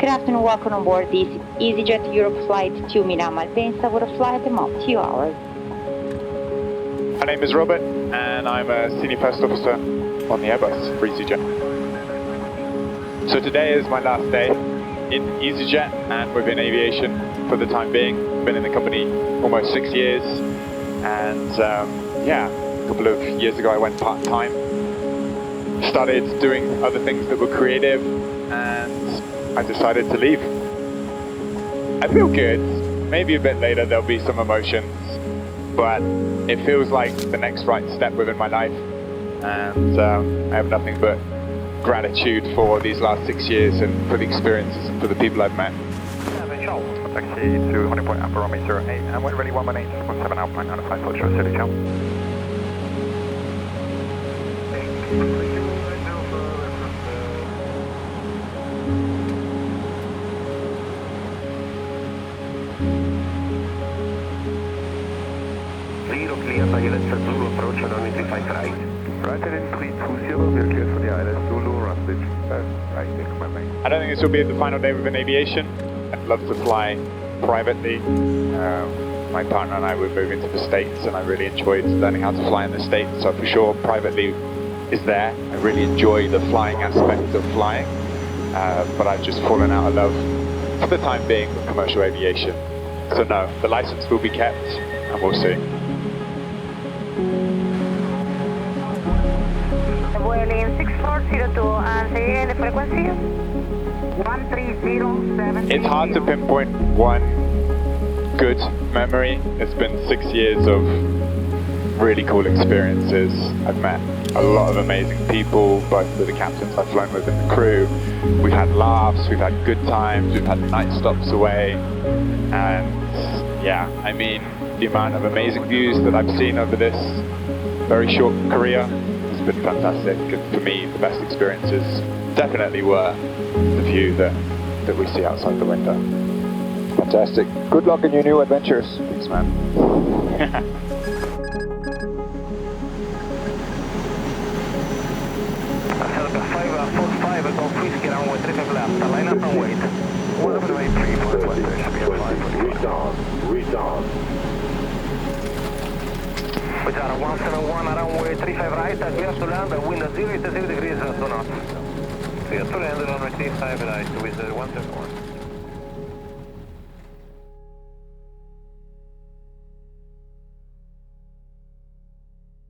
Good afternoon, welcome on board this easyJet Europe flight to Milan Malpensa with a flight of 2 hours. My name is Robert and I'm a senior first officer on the Airbus for easyJet. So today is my last day in easyJet and within aviation for the time being. I've been in the company almost 6 years and a couple of years ago I went part-time. Started doing other things that were creative and I decided to leave. I feel good. Maybe a bit later there'll be some emotions, but it feels like the next right step within my life, and I have nothing but gratitude for these last 6 years and for the experiences and for the people I've met. Taxi to Honey Point Upper Romeo 08 and when ready 118.7 Alpine on a 540 City Channel. Clear for ILS Zulu approach on runway 35 right. Right heading 320, we're clear for the ILS Zulu, runway 35 right, take my main. I don't think this will be the final day within aviation. I'd love to fly privately. My partner and I were moving to the States and I really enjoyed learning how to fly in the States, so for sure privately is there. I really enjoy the flying aspect of flying, but I've just fallen out of love for the time being with commercial aviation. So no, the license will be kept and we'll see. Vueling 6402 and the frequency 13070. It's hard to pinpoint one good memory. It's been 6 years of really cool experiences. I've met a lot of amazing people, both with the captains I've flown with and the crew. We've had laughs, we've had good times, we've had night stops away, and yeah, I mean, the amount of amazing views that I've seen over this very short career has been fantastic. And for me, the best experiences definitely were the view that we see outside the window. Fantastic. Good luck in your new adventures. Thanks, man. Helga 545, Golf Whiskey runway 35 left, line up and wait. Whatever way 345, should be a 5. Retard. Pajara 171, runway 35 right, clear to land, wind 0 degrees to north. Clear to land, runway 35 right with 171.